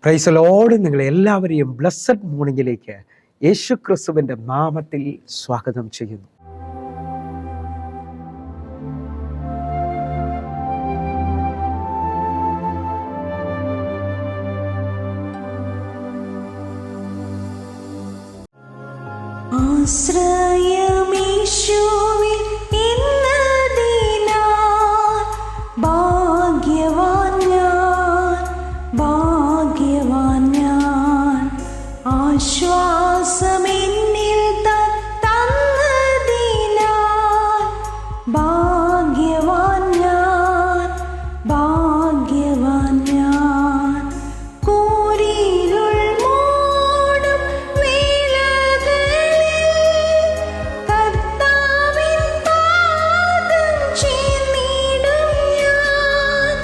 Praise Lord. നിങ്ങളെ എല്ലാവരെയും blessed മോർണിംഗിലേക്ക് യേശു ക്രിസ്തുവിൻ്റെ നാമത്തിൽ സ്വാഗതം ചെയ്യുന്നു. ആശ്രയമീശോവിൽ ഇന്നതിനാൽ ഭാഗ്യവാൻ ഞാൻ ആശ്വാസമെന്നിൽ തന്നതിനാൽ ഭാഗ്യവാൻ ഞാൻ കൂരിരുൾ മൂടും വേളകളിൽ കർത്താവിൻ പാദം ചേർന്നിടും ഞാൻ.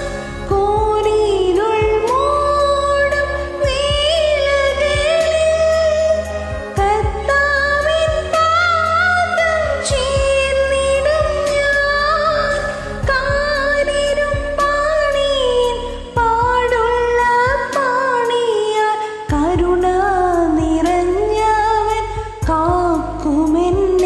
കൂരിരുൾ മൂടും വേളകളിൽ കർത്താവിൻ പാദം ചേർന്നിടും ഞാൻ. കാരിരും പാണിയും പാടുള്ള പാണിയാൽ കരുണ നിറഞ്ഞവൻ കാക്കുമെന്നെ.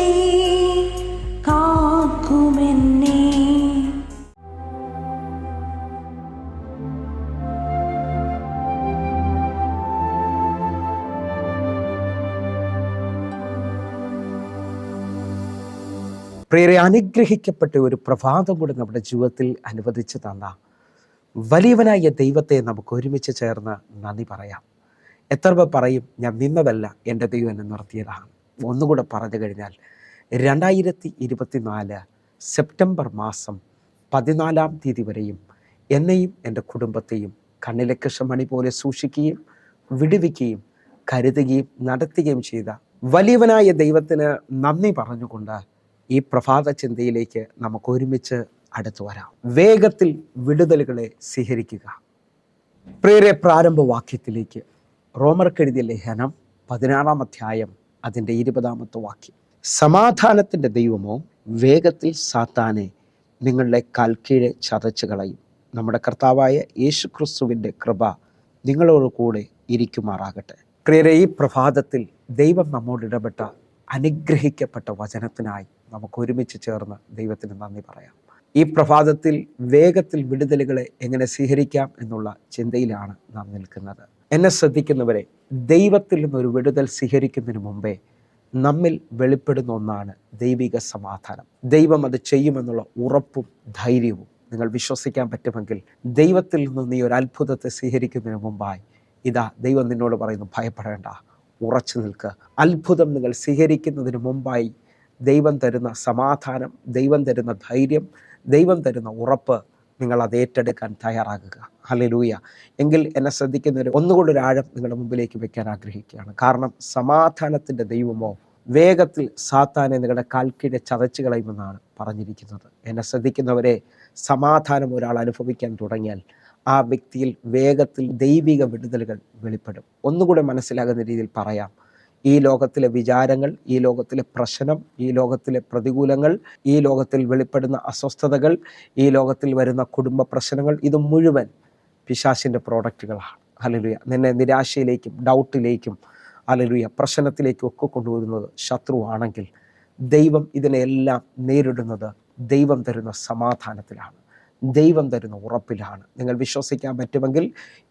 പ്രിയരെ, അനുഗ്രഹിക്കപ്പെട്ട ഒരു പ്രഭാതം കൂടി നമ്മുടെ ജീവിതത്തിൽ അനുവദിച്ചു തന്ന വലിയവനായ ദൈവത്തെ നമുക്ക് ഒരുമിച്ച് ചേർന്ന് നന്ദി പറയാം. എത്ര പേർ പറയും, ഞാൻ നിന്നതല്ല, എൻ്റെ ദൈവം എന്നെ നിർത്തിയതാണ്. ഒന്നുകൂടെ പറഞ്ഞു കഴിഞ്ഞാൽ 2024 സെപ്റ്റംബർ മാസം 14 തീയതി വരെയും എന്നെയും എൻ്റെ കുടുംബത്തെയും കണ്ണിലെ കൃഷ്ണമണി പോലെ സൂക്ഷിക്കുകയും വിടുവിക്കുകയും കരുതുകയും നടത്തുകയും ചെയ്ത വലിയവനായ ദൈവത്തിന് നന്ദി പറഞ്ഞുകൊണ്ട് ഈ പ്രഭാത ചിന്തയിലേക്ക് നമുക്ക് ഒരുമിച്ച് അടുത്തു വരാം. വേഗത്തിൽ വിടുതലുകളെ സ്വീകരിക്കുക. പ്രിയരെ, പ്രാരംഭവാക്യത്തിലേക്ക് റോമർക്കെഴുതിയ ലേഖനം 16 അധ്യായം അതിൻ്റെ 20 വാക്യം. സമാധാനത്തിൻ്റെ ദൈവമോ വേഗത്തിൽ സാത്താനെ നിങ്ങളുടെ കാൽക്കീഴെ ചതച്ചു കളയും. നമ്മുടെ കർത്താവായ യേശു ക്രിസ്തുവിൻ്റെ കൃപ നിങ്ങളോട് കൂടെ ഇരിക്കുമാറാകട്ടെ. പ്രിയരെ, ഈ പ്രഭാതത്തിൽ ദൈവം നമ്മോട് ഇടപെട്ട അനുഗ്രഹിക്കപ്പെട്ട വചനത്തിനായി നമുക്ക് ഒരുമിച്ച് ചേർന്ന് ദൈവത്തിന് നന്ദി പറയാം. ഈ പ്രഭാതത്തിൽ വേഗത്തിൽ വിടുതലുകളെ എങ്ങനെ സ്വീകരിക്കാം എന്നുള്ള ചിന്തയിലാണ് നാം നിൽക്കുന്നത്. എന്നെ ശ്രദ്ധിക്കുന്നവരെ, ദൈവത്തിൽ നിന്നൊരു വിടുതൽ സ്വീകരിക്കുന്നതിന് മുമ്പേ നമ്മിൽ വെളിപ്പെടുന്ന ഒന്നാണ് ദൈവിക സമാധാനം. ദൈവം അത് ചെയ്യുമെന്നുള്ള ഉറപ്പും ധൈര്യവും നിങ്ങൾ വിശ്വസിക്കാൻ പറ്റുമെങ്കിൽ ദൈവത്തിൽ നിന്ന് നീ ഒരു അത്ഭുതത്തെ സ്വീകരിക്കുന്നതിന് മുമ്പായി ഇതാ ദൈവം നിന്നോട് പറയുന്നു, ഭയപ്പെടേണ്ട, ഉറച്ചു നിൽക്കുക. അത്ഭുതം നിങ്ങൾ സ്വീകരിക്കുന്നതിന് മുമ്പായി ദൈവം തരുന്ന സമാധാനം, ദൈവം തരുന്ന ധൈര്യം, ദൈവം തരുന്ന ഉറപ്പ്, നിങ്ങൾ അത് ഏറ്റെടുക്കാൻ തയ്യാറാകുക. ഹല്ലേലൂയ. എങ്കിൽ എന്നെ ശ്രദ്ധിക്കുന്നവർ ഒന്നുകൂടി ഒരു ആഴം നിങ്ങളുടെ മുമ്പിലേക്ക് വെക്കാൻ ആഗ്രഹിക്കുകയാണ്. കാരണം സമാധാനത്തിൻ്റെ ദൈവമോ വേഗത്തിൽ സാത്താനെ നിങ്ങളുടെ കാൽക്കീഴെ ചതച്ചു കളയുമെന്നാണ് പറഞ്ഞിരിക്കുന്നത്. എന്നെ ശ്രദ്ധിക്കുന്നവരെ, സമാധാനം ഒരാൾ അനുഭവിക്കാൻ തുടങ്ങിയാൽ ആ വ്യക്തിയിൽ വേഗത്തിൽ ദൈവിക വിടുതലുകൾ വെളിപ്പെടും. ഒന്നുകൂടെ മനസ്സിലാകുന്ന രീതിയിൽ പറയാം, ഈ ലോകത്തിലെ വിചാരങ്ങൾ, ഈ ലോകത്തിലെ പ്രശ്നം, ഈ ലോകത്തിലെ പ്രതികൂലങ്ങൾ, ഈ ലോകത്തിൽ വെളിപ്പെടുന്ന അസ്വസ്ഥതകൾ, ഈ ലോകത്തിൽ വരുന്ന കുടുംബ പ്രശ്നങ്ങൾ, ഇത് മുഴുവൻ പിശാചിൻ്റെ പ്രോഡക്റ്റുകളാണ്. ഹല്ലേലൂയ. നിന്നെ നിരാശയിലേക്കും ഡൗട്ടിലേക്കും ഹല്ലേലൂയ പ്രശ്നത്തിലേക്കും ഒക്കെ കൊണ്ടുവരുന്നത് ശത്രുവാണെങ്കിൽ ദൈവം ഇതിനെല്ലാം നേരിടുന്നത് ദൈവം തരുന്ന സമാധാനത്തിലാണ്, ദൈവം തരുന്ന ഉറപ്പിലാണ്. നിങ്ങൾ വിശ്വസിക്കാൻ പറ്റുമെങ്കിൽ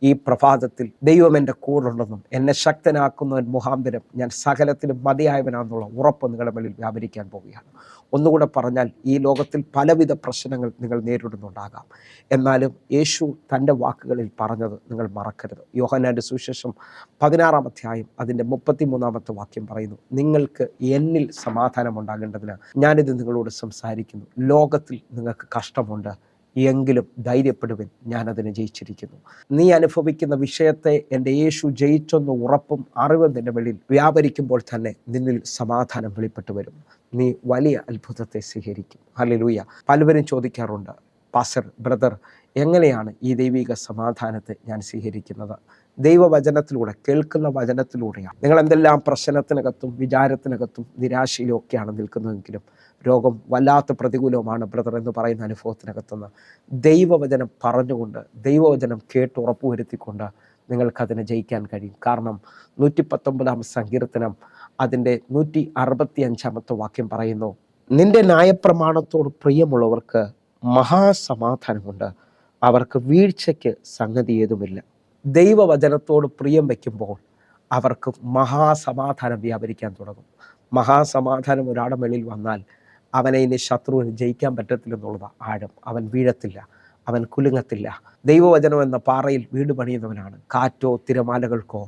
ഈ പ്രഭാതത്തിൽ ദൈവം എൻ്റെ കൂടെയുണ്ടെന്നും എന്നെ ശക്തനാക്കുന്നവൻ മുഖാന്തരം ഞാൻ സകലത്തിലും മതിയായവനാണെന്നുള്ള ഉറപ്പ് നിങ്ങളുടെ മേലിൽ വ്യാപരിക്കാൻ പോവുകയാണ്. ഒന്നുകൂടെ പറഞ്ഞാൽ, ഈ ലോകത്തിൽ പലവിധ പ്രശ്നങ്ങൾ നിങ്ങൾ നേരിടുന്നുണ്ടാകാം. എന്നാലും യേശു തൻ്റെ വാക്കുകളിൽ പറഞ്ഞത് നിങ്ങൾ മറക്കരുത്. യോഹന്നാൻ്റെ സുവിശേഷം 16 അധ്യായം അതിൻ്റെ 33 വാക്യം പറയുന്നു, നിങ്ങൾക്ക് എന്നിൽ സമാധാനം ഉണ്ടാകേണ്ടതിന് ഞാനിത് നിങ്ങളോട് സംസാരിക്കുന്നു. ലോകത്തിൽ നിങ്ങൾക്ക് കഷ്ടമുണ്ട്, എങ്കിലും ധൈര്യപ്പെടുവിൻ, ഞാനതിനെ ജയിച്ചിരിക്കുന്നു. നീ അനുഭവിക്കുന്ന വിഷയത്തെ എൻ്റെ യേശു ജയിച്ചെന്ന ഉറപ്പും അറിവും നിന്റെ വെളിയിൽ വ്യാപരിക്കുമ്പോൾ തന്നെ നിന്നിൽ സമാധാനം വെളിപ്പെട്ടു വരും. നീ വലിയ അത്ഭുതത്തെ സ്വീകരിക്കും. ഹല്ലേലൂയ. പലവരും ചോദിക്കാറുണ്ട്, പാസ്റ്റർ ബ്രദർ, എങ്ങനെയാണ് ഈ ദൈവിക സമാധാനത്തെ ഞാൻ സ്വീകരിക്കുന്നത്? ദൈവവചനത്തിലൂടെ, കേൾക്കുന്ന വചനത്തിലൂടെയാണ്. നിങ്ങൾ എന്തെല്ലാം പ്രശ്നത്തിനകത്തും വിചാരത്തിനകത്തും നിരാശയിലും ഒക്കെയാണ് നിൽക്കുന്നതെങ്കിലും രോഗം വല്ലാത്ത പ്രതികൂലമാണ് ബ്രദർ എന്ന് പറയുന്ന അനുഭവത്തിനകത്തുനിന്ന് ദൈവവചനം പറഞ്ഞുകൊണ്ട്, ദൈവവചനം കേട്ട് ഉറപ്പുവരുത്തിക്കൊണ്ട് നിങ്ങൾക്കതിനെ ജയിക്കാൻ കഴിയും. കാരണം 119 സങ്കീർത്തനം അതിൻ്റെ 165 വാക്യം പറയുന്നു, നിന്റെ ന്യായപ്രമാണത്തോട് പ്രിയമുള്ളവർക്ക് മഹാസമാധാനമുണ്ട്, അവർക്ക് വീഴ്ചയ്ക്ക് സംഗതി ഏതുമില്ല. ദൈവവചനത്തോട് പ്രിയം വയ്ക്കുമ്പോൾ അവർക്ക് മഹാസമാധാനം വ്യാപരിക്കാൻ തുടങ്ങും. മഹാസമാധാനം ഒരാളുടെ മേളിൽ വന്നാൽ അവനെ ഇനി ശത്രുവിന് ജയിക്കാൻ പറ്റത്തില്ലെന്നുള്ളത് ആഴം. അവൻ വീഴത്തില്ല, അവൻ കുലുങ്ങത്തില്ല. ദൈവവചനം എന്ന പാറയിൽ വീട് പണിയുന്നവനാണ്. കാറ്റോ തിരമാലകൾക്കോ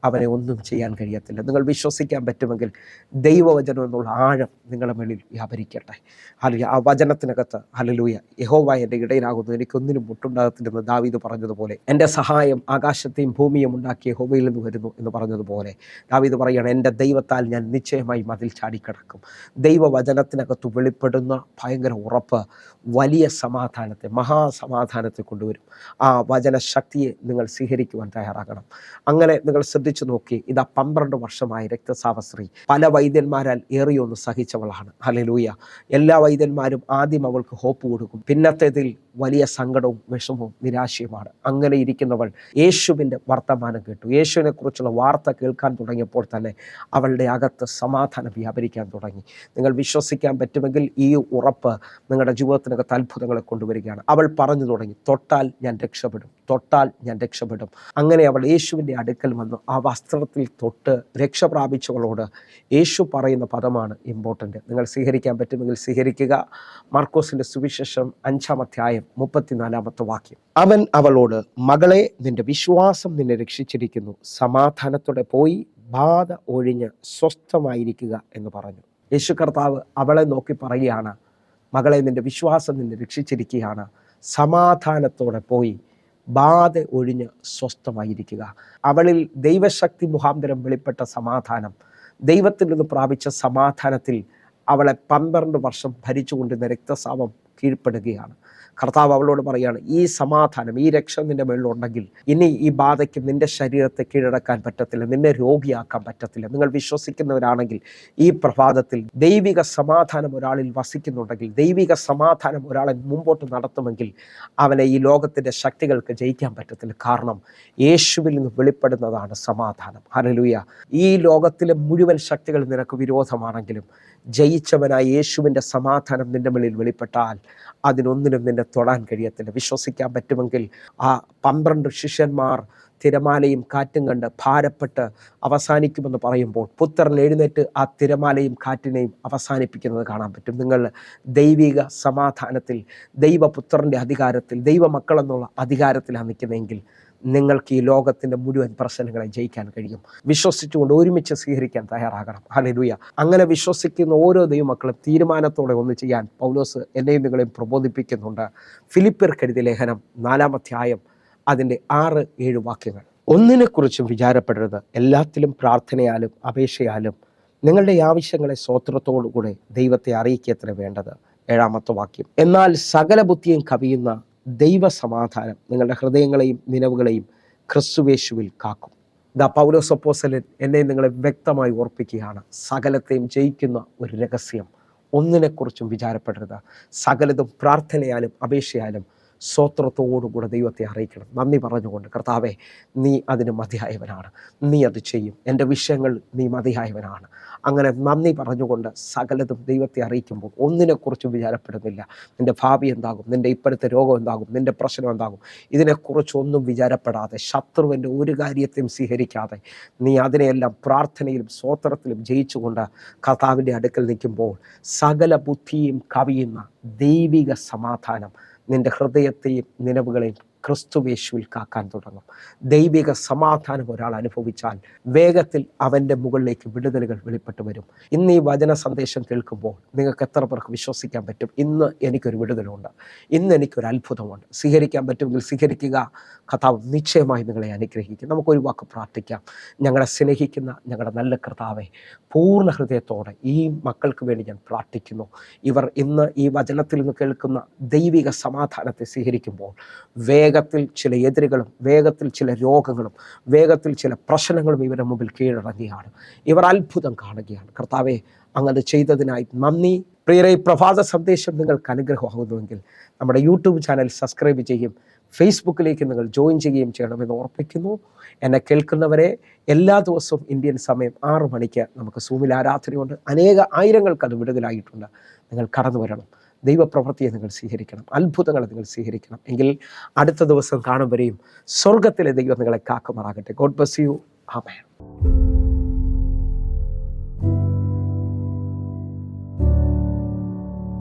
അവനെ ഒന്നും ചെയ്യാൻ കഴിയത്തില്ല. നിങ്ങൾ വിശ്വസിക്കാൻ പറ്റുമെങ്കിൽ ദൈവവചനം എന്നുള്ള ആഴം നിങ്ങളുടെ മേളിൽ വ്യാപരിക്കട്ടെ. ഹല്ലേലൂയ. ആ വചനത്തിനകത്ത് ഹല്ലേലൂയ, യഹോവ എൻ്റെ ഇടയനാകുന്നു, എനിക്കൊന്നിനും മുട്ടുണ്ടാകത്തില്ലെന്ന് ദാവീദ് പറഞ്ഞതുപോലെ, എൻ്റെ സഹായം ആകാശത്തെയും ഭൂമിയും ഉണ്ടാക്കിയ യഹോവയിൽ നിന്ന് വരുന്നു എന്ന് പറഞ്ഞതുപോലെ ദാവീദ് പറയുകയാണ്, എൻ്റെ ദൈവത്താൽ ഞാൻ നിശ്ചയമായി മതിൽ ചാടിക്കിടക്കും. ദൈവവചനത്തിനകത്ത് വെളിപ്പെടുന്ന ഭയങ്കര ഉറപ്പ് വലിയ സമാധാനത്തെ, മഹാസമാധാനത്തെ കൊണ്ടുവരും. ആ വചനശക്തിയെ നിങ്ങൾ സ്വീകരിക്കുവാൻ തയ്യാറാകണം. അങ്ങനെ നിങ്ങൾ ശ്രദ്ധിച്ചു നോക്കി, ഇതാ 12 വർഷമായി രക്തസ്രാവസ്ത്രീ പല വൈദ്യന്മാരാൽ ഏറിയൊന്ന് സഹിച്ചവളാണ്. ഹല്ലേലൂയ. എല്ലാ വൈദ്യന്മാരും ആദ്യം അവൾക്ക് ഹോപ്പ് കൊടുക്കും, പിന്നത്തേതിൽ വലിയ സങ്കടവും വിഷമവും നിരാശയുമാണ്. അങ്ങനെ ഇരിക്കുന്നവൾ യേശുവിൻ്റെ വർത്തമാനം കേട്ടു. യേശുവിനെ കുറിച്ചുള്ള വാർത്ത കേൾക്കാൻ തുടങ്ങിയപ്പോൾ തന്നെ അവളുടെ അകത്ത് സമാധാനം വ്യാപരിക്കാൻ തുടങ്ങി. നിങ്ങൾ വിശ്വസിക്കാൻ പറ്റുമെങ്കിൽ ഈ ഉറപ്പ് നിങ്ങളുടെ ജീവിതത്തിനകത്ത് അത്ഭുതങ്ങളെ കൊണ്ടുവരികയാണ്. അവൾ പറഞ്ഞു തുടങ്ങി, തൊട്ടാൽ ഞാൻ രക്ഷപ്പെടും, തൊട്ടാൽ ഞാൻ രക്ഷപ്പെടും. അങ്ങനെ അവൾ യേശുവിൻ്റെ അടുക്കൽ വന്നു. ആ വസ്ത്രത്തിൽ തൊട്ട് രക്ഷ പ്രാപിച്ചവളോട് യേശു പറയുന്ന പദമാണ് ഇമ്പോർട്ടൻ്റ്. നിങ്ങൾ സ്വീകരിക്കാൻ പറ്റുമെങ്കിൽ സ്വീകരിക്കുക. മാർക്കോസിൻ്റെ സുവിശേഷം 5-ാം അധ്യായം 34 വാക്യം. അവൻ അവളോട്, മകളെ, നിന്റെ വിശ്വാസം നിന്നെ രക്ഷിച്ചിരിക്കുന്നു, സമാധാനത്തോടെ പോയി ബാധ ഒഴിഞ്ഞ് സ്വസ്ഥമായിരിക്കുക എന്ന് പറഞ്ഞു. യേശു കർത്താവ് അവളെ നോക്കി പറയുകയാണ്, മകളെ, നിന്റെ വിശ്വാസം നിന്നെ രക്ഷിച്ചിരിക്കുകയാണ്, സമാധാനത്തോടെ പോയി ബാധ ഒഴിഞ്ഞ് സ്വസ്ഥമായിരിക്കുക. അവളിൽ ദൈവശക്തി മുഖാന്തരം വെളിപ്പെട്ട സമാധാനം, ദൈവത്തിൽ നിന്ന് പ്രാപിച്ച സമാധാനത്തിൽ അവളെ 12 വർഷം ഭരിച്ചുകൊണ്ടിരുന്ന രക്തസ്രാവം കീഴ്പ്പെടുകയാണ്. കർത്താവ് അവളോട് പറയുകയാണ്, ഈ സമാധാനം, ഈ രക്ഷ നിന്റെ മേളിലുണ്ടെങ്കിൽ ഇനി ഈ ബാധയ്ക്ക് നിന്റെ ശരീരത്തെ കീഴടക്കാൻ പറ്റത്തില്ല, നിന്നെ രോഗിയാക്കാൻ പറ്റത്തില്ല. നിങ്ങൾ വിശ്വസിക്കുന്നവരാണെങ്കിൽ ഈ പ്രഭാതത്തിൽ ദൈവിക സമാധാനം ഒരാളിൽ വസിക്കുന്നുണ്ടെങ്കിൽ, ദൈവിക സമാധാനം ഒരാളെ മുമ്പോട്ട് നടത്തുമെങ്കിൽ അവനെ ഈ ലോകത്തിൻ്റെ ശക്തികൾക്ക് ജയിക്കാൻ പറ്റത്തില്ല. കാരണം യേശുവിൽ നിന്ന് വെളിപ്പെടുന്നതാണ് സമാധാനം. ഹല്ലേലൂയ. ഈ ലോകത്തിലെ മുഴുവൻ ശക്തികൾ നിനക്ക് വിരോധമാണെങ്കിലും ജയിച്ചവനായ യേശുവിൻ്റെ സമാധാനം നിന്റെ മേളിൽ വെളിപ്പെട്ടാൽ അതിനൊന്നിനും നിന്നെ തൊടാൻ കഴിയത്തില്ല. വിശ്വസിക്കാൻ പറ്റുമെങ്കിൽ ആ 12 ശിഷ്യന്മാർ തിരമാലയും കാറ്റും കണ്ട് ഭാരപ്പെട്ട് അവസാനിക്കുമെന്ന് പറയുമ്പോൾ പുത്രൻ എഴുന്നേറ്റ് ആ തിരമാലയും കാറ്റിനെയും അവസാനിപ്പിക്കുന്നത് കാണാൻ പറ്റും. നിങ്ങൾ ദൈവിക സമാധാനത്തിൽ, ദൈവപുത്രൻ്റെ അധികാരത്തിൽ, ദൈവമക്കൾ എന്നുള്ള അധികാരത്തിലാണ് നിൽക്കുന്നതെങ്കിൽ നിങ്ങൾക്ക് ഈ ലോകത്തിൻ്റെ മുഴുവൻ പ്രശ്നങ്ങളെ ജയിക്കാൻ കഴിയും. വിശ്വസിച്ചുകൊണ്ട് ഒരുമിച്ച് സ്വീകരിക്കാൻ തയ്യാറാകണം. ഹല്ലേലൂയ. അങ്ങനെ വിശ്വസിക്കുന്ന ഓരോ ദൈവമക്കളും തീരുമാനത്തോടെ ഒന്ന് ചെയ്യാൻ പൗലോസ് എന്നെയും നിങ്ങളെയും പ്രബോധിപ്പിക്കുന്നുണ്ട്. ഫിലിപ്പിയർക്കെഴുതിയ ലേഖനം 4-ാം അധ്യായം അതിൻ്റെ 6-7 വാക്യങ്ങൾ. ഒന്നിനെക്കുറിച്ചും വിചാരപ്പെടരുത്, എല്ലാത്തിലും പ്രാർത്ഥനയാലും അപേക്ഷയാലും നിങ്ങളുടെ ആവശ്യങ്ങളെ സ്തോത്രത്തോടുകൂടെ ദൈവത്തെ അറിയിക്കത്ര വേണ്ടത്. 7-ാമത്തെ വാക്യം. എന്നാൽ സകല ബുദ്ധിയും കവിയുന്ന ദൈവസമാധാനം നിങ്ങളുടെ ഹൃദയങ്ങളെയും നിലവുകളെയും ക്രിസ്തുയേശുവിൽ കാക്കും. ദാ പൗലോസ് അപ്പോസ്തലൻ എന്നെ നിങ്ങളെ വ്യക്തമായി ഓർപ്പിക്കുകയാണ്, സകലത്തെയും ജയിക്കുന്ന ഒരു രഹസ്യം. ഒന്നിനെക്കുറിച്ചും വിചാരപ്പെടരുത്, സകലതും പ്രാർത്ഥനയാലും അപേക്ഷയാലും സ്തോത്രത്തോടുകൂടെ ദൈവത്തെ അറിയിക്കണം. നന്ദി പറഞ്ഞുകൊണ്ട്, കർത്താവേ, നീ അതിന് മതിയായവനാണ്, നീ അത് ചെയ്യും, എൻ്റെ വിഷയങ്ങൾ നീ മതിയായവനാണ്. അങ്ങനെ നന്ദി പറഞ്ഞുകൊണ്ട് സകലതും ദൈവത്തെ അറിയിക്കുമ്പോൾ ഒന്നിനെക്കുറിച്ചും വിചാരപ്പെടുന്നില്ല. നിൻ്റെ ഭാവി എന്താകും, നിൻ്റെ ഇപ്പോഴത്തെ രോഗം എന്താകും, നിൻ്റെ പ്രശ്നം എന്താകും, ഇതിനെക്കുറിച്ചൊന്നും വിചാരപ്പെടാതെ, ശത്രുവിൻ്റെ ഒരു കാര്യത്തെയും സ്വീകരിക്കാതെ നീ അതിനെയെല്ലാം പ്രാർത്ഥനയിലും സ്തോത്രത്തിലും ജയിച്ചുകൊണ്ട് കർത്താവിൻ്റെ അടുക്കൽ നിൽക്കുമ്പോൾ സകല ബുദ്ധിയും കവിയുന്ന ദൈവിക സമാധാനം നിൻ്റെ ഹൃദയത്തെയും നിലവുകളെയും ക്രിസ്തുയേശുവിൽ കാക്കാൻ തുടങ്ങും. ദൈവിക സമാധാനം ഒരാൾ അനുഭവിച്ചാൽ വേഗത്തിൽ അവൻ്റെ മുകളിലേക്ക് വിടുതലുകൾ വെളിപ്പെട്ട് വരും. ഇന്ന് ഈ വചന സന്ദേശം കേൾക്കുമ്പോൾ നിങ്ങൾക്ക് എത്ര പേർക്ക് വിശ്വസിക്കാൻ പറ്റും, ഇന്ന് എനിക്കൊരു വിടുതലുണ്ട്, ഇന്ന് എനിക്കൊരു അത്ഭുതമുണ്ട്? സ്വീകരിക്കാൻ പറ്റുമെങ്കിൽ സ്വീകരിക്കുക. കർത്താവ് നിശ്ചയമായി നിങ്ങളെ അനുഗ്രഹിക്കും. നമുക്കൊരു വാക്ക് പ്രാർത്ഥിക്കാം. ഞങ്ങളെ സ്നേഹിക്കുന്ന ഞങ്ങളുടെ നല്ല കർത്താവെ, പൂർണ്ണ ഹൃദയത്തോടെ ഈ മക്കൾക്ക് വേണ്ടി ഞാൻ പ്രാർത്ഥിക്കുന്നു. ഇവർ ഇന്ന് ഈ വചനത്തിൽ നിന്ന് കേൾക്കുന്ന ദൈവിക സമാധാനത്തെ സ്വീകരിക്കുമ്പോൾ വേഗത്തിൽ ചില എതിരുകളും, വേഗത്തിൽ ചില രോഗങ്ങളും, വേഗത്തിൽ ചില പ്രശ്നങ്ങളും ഇവരുടെ മുമ്പിൽ കീഴടങ്ങുകയാണ്. ഇവർ അത്ഭുതം കാണുകയാണ്. കർത്താവെ, അങ്ങനെ ചെയ്തതിനായി നന്ദി. പ്രിയരെ, പ്രഭാത സന്ദേശം നിങ്ങൾക്ക് അനുഗ്രഹമാകുന്നുവെങ്കിൽ നമ്മുടെ യൂട്യൂബ് ചാനൽ സബ്സ്ക്രൈബ് ചെയ്യും, ഫേസ്ബുക്കിലേക്ക് നിങ്ങൾ ജോയിൻ ചെയ്യുകയും ചെയ്യണമെന്ന് ഓർപ്പിക്കുന്നു. എന്നെ കേൾക്കുന്നവരെ, എല്ലാ ദിവസവും ഇന്ത്യൻ സമയം 6 മണിക്ക് നമുക്ക് സൂമിൽ ആരാധനയുണ്ട്. ആയിരങ്ങൾക്ക് അത് വിടുതലായിട്ടുണ്ട്. നിങ്ങൾ കടന്നു വരണം. ദൈവപ്രവൃത്തിയെ നിങ്ങൾ സ്വീകരിക്കണം. അത്ഭുതങ്ങളെ നിങ്ങൾ സ്വീകരിക്കണം. എങ്കിൽ അടുത്ത ദിവസം കാണും വരെയും സ്വർഗത്തിലെ ദൈവം നിങ്ങളെ കാക്കുമാറാകട്ടെ. God bless you. ആമേൻ.